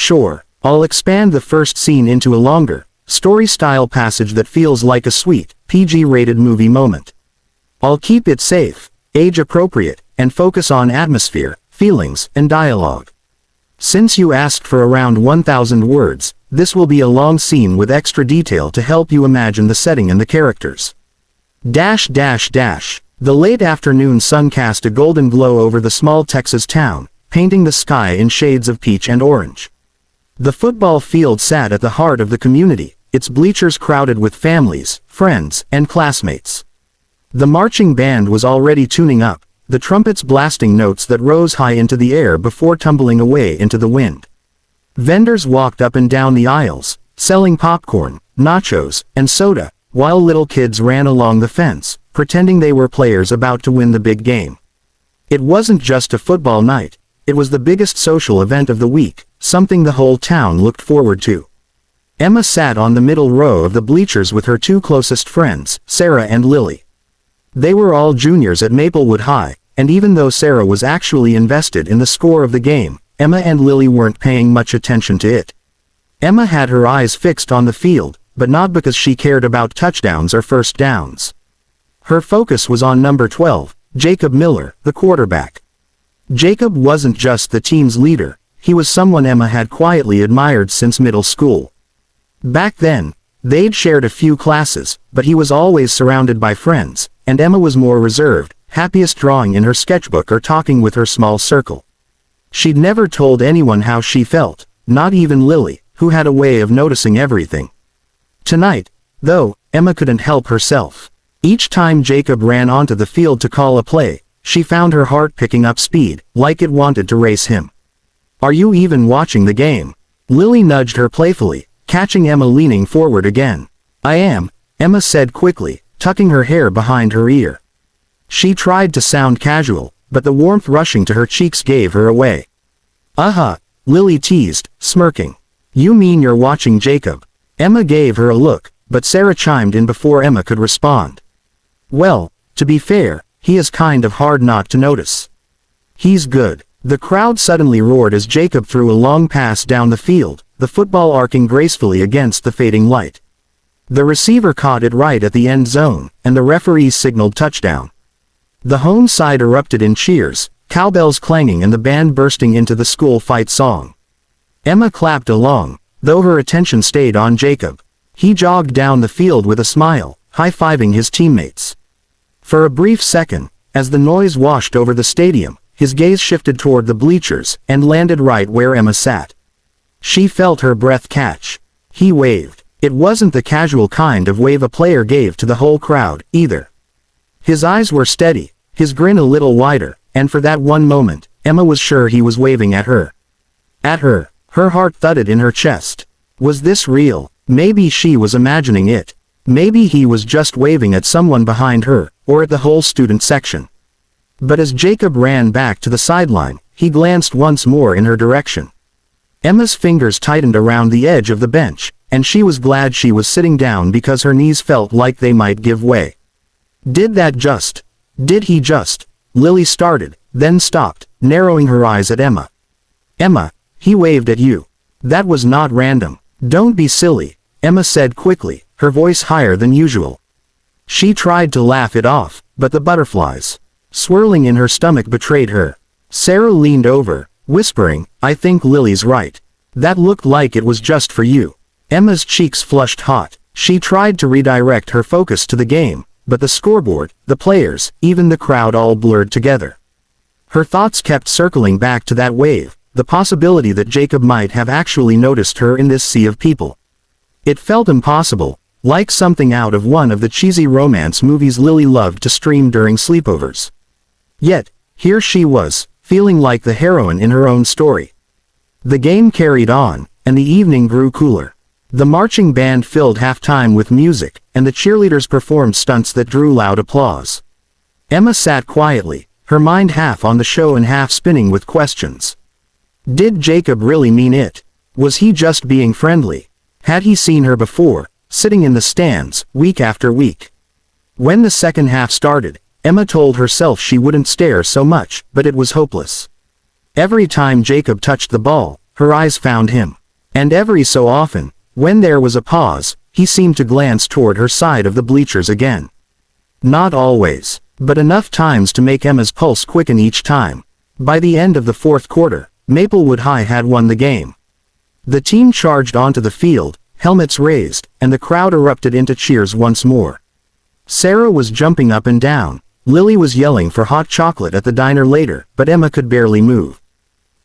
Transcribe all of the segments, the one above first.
Sure, I'll expand the first scene into a longer, story-style passage that feels like a sweet, PG-rated movie moment. I'll keep it safe, age-appropriate, and focus on atmosphere, feelings, and dialogue. Since you asked for around 1,000 words, this will be a long scene with extra detail to help you imagine the setting and the characters. The late afternoon sun cast a golden glow over the small Texas town, painting the sky in shades of peach and orange. The football field sat at the heart of the community, its bleachers crowded with families, friends, and classmates. The marching band was already tuning up, the trumpets blasting notes that rose high into the air before tumbling away into the wind. Vendors walked up and down the aisles, selling popcorn, nachos, and soda, while little kids ran along the fence, pretending they were players about to win the big game. It wasn't just a football night, it was the biggest social event of the week, something the whole town looked forward to. Emma sat on the middle row of the bleachers with her two closest friends, Sarah and Lily. They were all juniors at Maplewood High, and even though Sarah was actually invested in the score of the game, Emma and Lily weren't paying much attention to it. Emma had her eyes fixed on the field, but not because she cared about touchdowns or first downs. Her focus was on number 12, Jacob Miller, the quarterback. Jacob wasn't just the team's leader, he was someone Emma had quietly admired since middle school. Back then, they'd shared a few classes, but he was always surrounded by friends, and Emma was more reserved, happiest drawing in her sketchbook or talking with her small circle. She'd never told anyone how she felt, not even Lily, who had a way of noticing everything. Tonight, though, Emma couldn't help herself. Each time Jacob ran onto the field to call a play, she found her heart picking up speed, like it wanted to race him. "Are you even watching the game?" Lily nudged her playfully, catching Emma leaning forward again. "I am," Emma said quickly, tucking her hair behind her ear. She tried to sound casual, but the warmth rushing to her cheeks gave her away. Lily teased, smirking. "You mean you're watching Jacob?" Emma gave her a look, but Sarah chimed in before Emma could respond. "Well, to be fair, he is kind of hard not to notice. He's good." The crowd suddenly roared as Jacob threw a long pass down the field, the football arcing gracefully against the fading light. The receiver caught it right at the end zone, and the referee signaled touchdown. The home side erupted in cheers, cowbells clanging and the band bursting into the school fight song. Emma clapped along, though her attention stayed on Jacob. He jogged down the field with a smile, high-fiving his teammates. For a brief second, as the noise washed over the stadium, his gaze shifted toward the bleachers, and landed right where Emma sat. She felt her breath catch. He waved. It wasn't the casual kind of wave a player gave to the whole crowd, either. His eyes were steady, his grin a little wider, and for that one moment, Emma was sure he was waving at her. At her. Her heart thudded in her chest. Was this real? Maybe she was imagining it. Maybe he was just waving at someone behind her, or at the whole student section. But as Jacob ran back to the sideline, he glanced once more in her direction. Emma's fingers tightened around the edge of the bench, and she was glad she was sitting down because her knees felt like they might give way. Did he just? Lily started, then stopped, narrowing her eyes at Emma. "Emma, he waved at you. That was not random." "Don't be silly," Emma said quickly, her voice higher than usual. She tried to laugh it off, but the butterflies swirling in her stomach betrayed her. Sarah leaned over, whispering, "I think Lily's right. That looked like it was just for you." Emma's cheeks flushed hot. She tried to redirect her focus to the game, but the scoreboard, the players, even the crowd all blurred together. Her thoughts kept circling back to that wave, the possibility that Jacob might have actually noticed her in this sea of people. It felt impossible, like something out of one of the cheesy romance movies Lily loved to stream during sleepovers. Yet, here she was, feeling like the heroine in her own story. The game carried on, and the evening grew cooler. The marching band filled halftime with music, and the cheerleaders performed stunts that drew loud applause. Emma sat quietly, her mind half on the show and half spinning with questions. Did Jacob really mean it? Was he just being friendly? Had he seen her before, sitting in the stands, week after week? When the second half started, Emma told herself she wouldn't stare so much, but it was hopeless. Every time Jacob touched the ball, her eyes found him. And every so often, when there was a pause, he seemed to glance toward her side of the bleachers again. Not always, but enough times to make Emma's pulse quicken each time. By the end of the fourth quarter, Maplewood High had won the game. The team charged onto the field, helmets raised, and the crowd erupted into cheers once more. Sarah was jumping up and down. Lily was yelling for hot chocolate at the diner later, but Emma could barely move.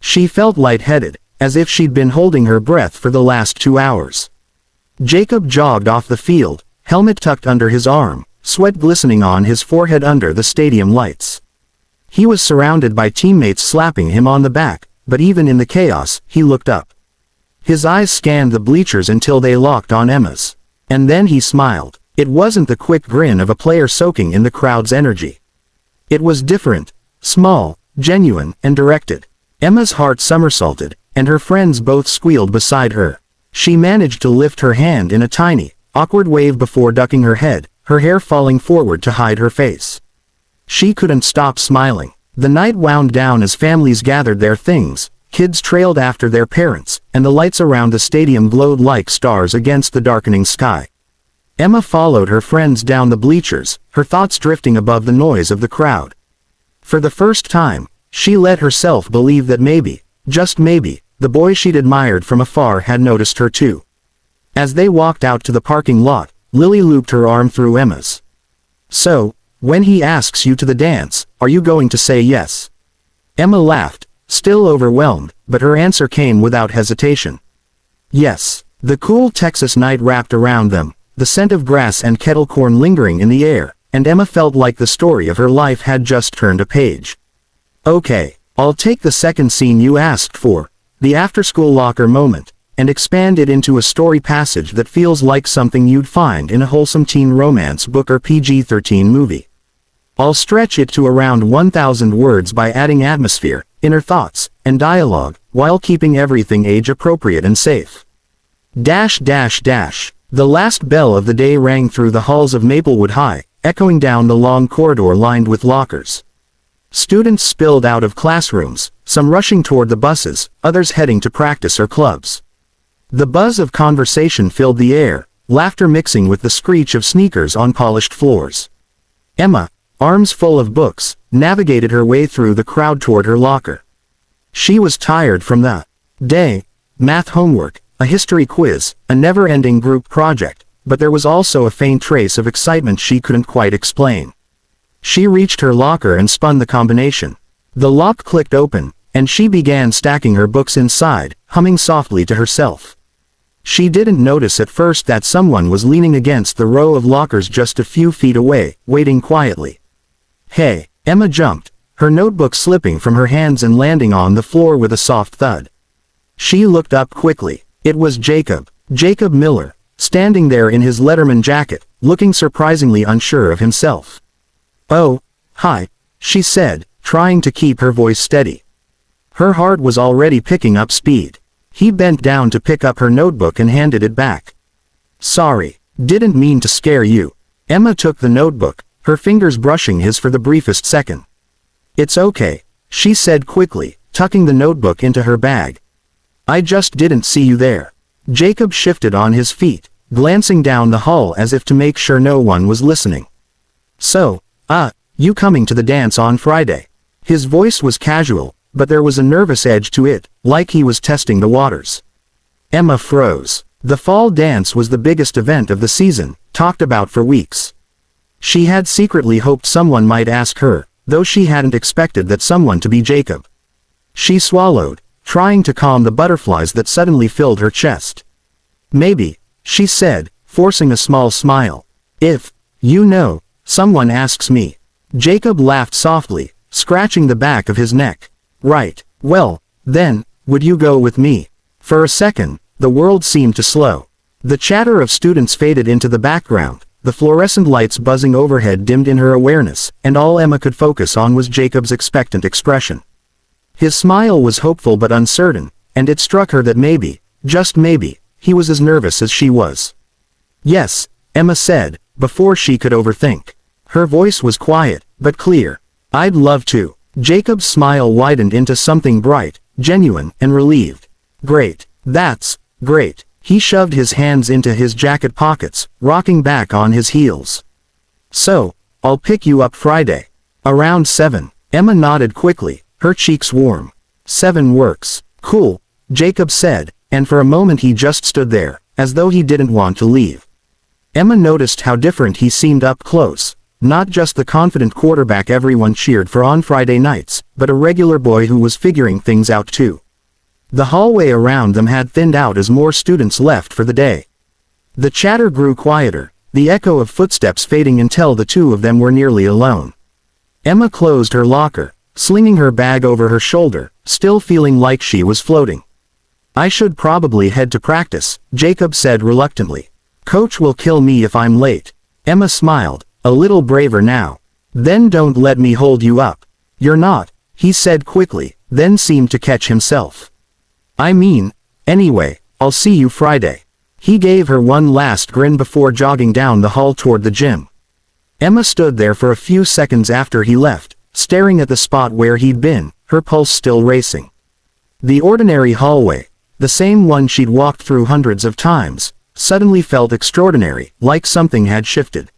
She felt lightheaded, as if she'd been holding her breath for the last 2 hours. Jacob jogged off the field, helmet tucked under his arm, sweat glistening on his forehead under the stadium lights. He was surrounded by teammates slapping him on the back, but even in the chaos, he looked up. His eyes scanned the bleachers until they locked on Emma's. And then he smiled. It wasn't the quick grin of a player soaking in the crowd's energy. It was different, small, genuine, and directed. Emma's heart somersaulted, and her friends both squealed beside her. She managed to lift her hand in a tiny, awkward wave before ducking her head, her hair falling forward to hide her face. She couldn't stop smiling. The night wound down as families gathered their things, kids trailed after their parents, and the lights around the stadium glowed like stars against the darkening sky. Emma followed her friends down the bleachers, her thoughts drifting above the noise of the crowd. For the first time, she let herself believe that maybe, just maybe, the boy she'd admired from afar had noticed her too. As they walked out to the parking lot, Lily looped her arm through Emma's. "So, when he asks you to the dance, are you going to say yes?" Emma laughed, still overwhelmed, but her answer came without hesitation. Yes. The cool Texas night wrapped around them, the scent of grass and kettle corn lingering in the air, and Emma felt like the story of her life had just turned a page. "Okay, I'll take the second scene you asked for, the after-school locker moment, and expand it into a story passage that feels like something you'd find in a wholesome teen romance book or PG-13 movie. I'll stretch it to around 1,000 words by adding atmosphere, inner thoughts, and dialogue, while keeping everything age-appropriate and safe. The last bell of the day rang through the halls of Maplewood High, echoing down the long corridor lined with lockers. Students spilled out of classrooms, some rushing toward the buses, others heading to practice or clubs. The buzz of conversation filled the air, laughter mixing with the screech of sneakers on polished floors. Emma, arms full of books, navigated her way through the crowd toward her locker. She was tired from the day, math homework, a history quiz, a never-ending group project, but there was also a faint trace of excitement she couldn't quite explain. She reached her locker and spun the combination. The lock clicked open, and she began stacking her books inside, humming softly to herself. She didn't notice at first that someone was leaning against the row of lockers just a few feet away, waiting quietly. "Hey!" Emma jumped, her notebook slipping from her hands and landing on the floor with a soft thud. She looked up quickly. It was Jacob Miller, standing there in his Letterman jacket, looking surprisingly unsure of himself. "Oh, hi," she said, trying to keep her voice steady. Her heart was already picking up speed. He bent down to pick up her notebook and handed it back. "Sorry, didn't mean to scare you." Emma took the notebook, her fingers brushing his for the briefest second. "It's okay," she said quickly, tucking the notebook into her bag. "I just didn't see you there." Jacob shifted on his feet, glancing down the hall as if to make sure no one was listening. "So, you coming to the dance on Friday?" His voice was casual, but there was a nervous edge to it, like he was testing the waters. Emma froze. The fall dance was the biggest event of the season, talked about for weeks. She had secretly hoped someone might ask her, though she hadn't expected that someone to be Jacob. She swallowed, trying to calm the butterflies that suddenly filled her chest. "Maybe," she said, forcing a small smile. "If, someone asks me." Jacob laughed softly, scratching the back of his neck. "Right, well, then, would you go with me?" For a second, the world seemed to slow. The chatter of students faded into the background, the fluorescent lights buzzing overhead dimmed in her awareness, and all Emma could focus on was Jacob's expectant expression. His smile was hopeful but uncertain, and it struck her that maybe, just maybe, he was as nervous as she was. "Yes," Emma said, before she could overthink. Her voice was quiet, but clear. "I'd love to." Jacob's smile widened into something bright, genuine, and relieved. Great. That's great. He shoved his hands into his jacket pockets, rocking back on his heels. So, I'll pick you up Friday. Around 7. Emma nodded quickly, her cheeks warm. 7 works. Cool, Jacob said, and for a moment he just stood there, as though he didn't want to leave. Emma noticed how different he seemed up close, not just the confident quarterback everyone cheered for on Friday nights, but a regular boy who was figuring things out too. The hallway around them had thinned out as more students left for the day. The chatter grew quieter, the echo of footsteps fading until the two of them were nearly alone. Emma closed her locker, slinging her bag over her shoulder, still feeling like she was floating. I should probably head to practice, Jacob said reluctantly. Coach will kill me if I'm late. Emma smiled, a little braver now. Then don't let me hold you up. You're not, he said quickly, then seemed to catch himself. I mean, anyway, I'll see you Friday. He gave her one last grin before jogging down the hall toward the gym. Emma stood there for a few seconds after he left, staring at the spot where he'd been, her pulse still racing. The ordinary hallway, the same one she'd walked through hundreds of times, suddenly felt extraordinary, like something had shifted.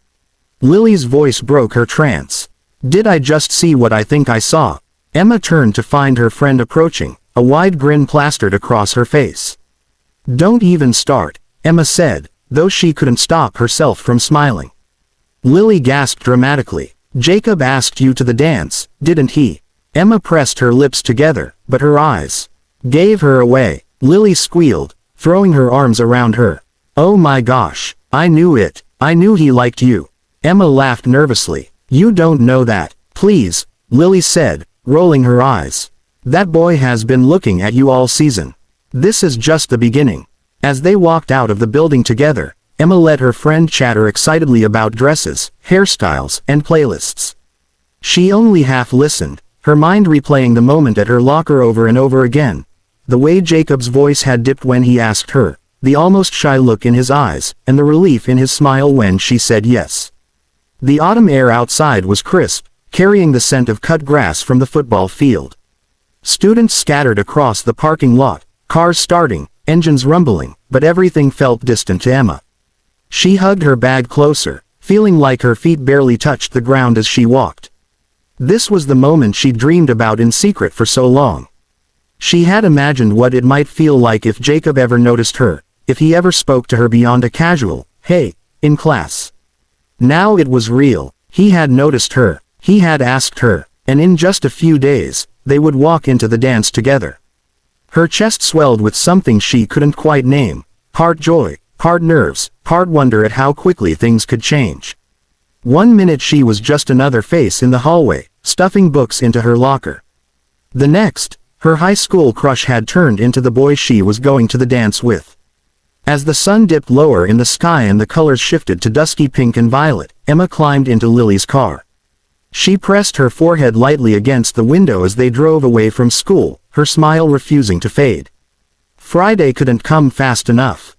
Lily's voice broke her trance. Did I just see what I think I saw? Emma turned to find her friend approaching, a wide grin plastered across her face. Don't even start, Emma said, though she couldn't stop herself from smiling. Lily gasped dramatically. Jacob asked you to the dance, didn't he? Emma pressed her lips together, but her eyes gave her away. Lily squealed, throwing her arms around her. Oh my gosh, I knew it. I knew he liked you. Emma laughed nervously. You don't know that. Please, Lily said, rolling her eyes. That boy has been looking at you all season. This is just the beginning. As they walked out of the building together, Emma let her friend chatter excitedly about dresses, hairstyles, and playlists. She only half listened, her mind replaying the moment at her locker over and over again. The way Jacob's voice had dipped when he asked her, the almost shy look in his eyes, and the relief in his smile when she said yes. The autumn air outside was crisp, carrying the scent of cut grass from the football field. Students scattered across the parking lot, cars starting, engines rumbling, but everything felt distant to Emma. She hugged her bag closer, feeling like her feet barely touched the ground as she walked. This was the moment she dreamed about in secret for so long. She had imagined what it might feel like if Jacob ever noticed her, if he ever spoke to her beyond a casual, hey, in class. Now it was real. He had noticed her, he had asked her, and in just a few days, they would walk into the dance together. Her chest swelled with something she couldn't quite name, part joy, part nerves, part wonder at how quickly things could change. 1 minute she was just another face in the hallway, stuffing books into her locker. The next, her high school crush had turned into the boy she was going to the dance with. As the sun dipped lower in the sky and the colors shifted to dusky pink and violet, Emma climbed into Lily's car. She pressed her forehead lightly against the window as they drove away from school, her smile refusing to fade. Friday couldn't come fast enough.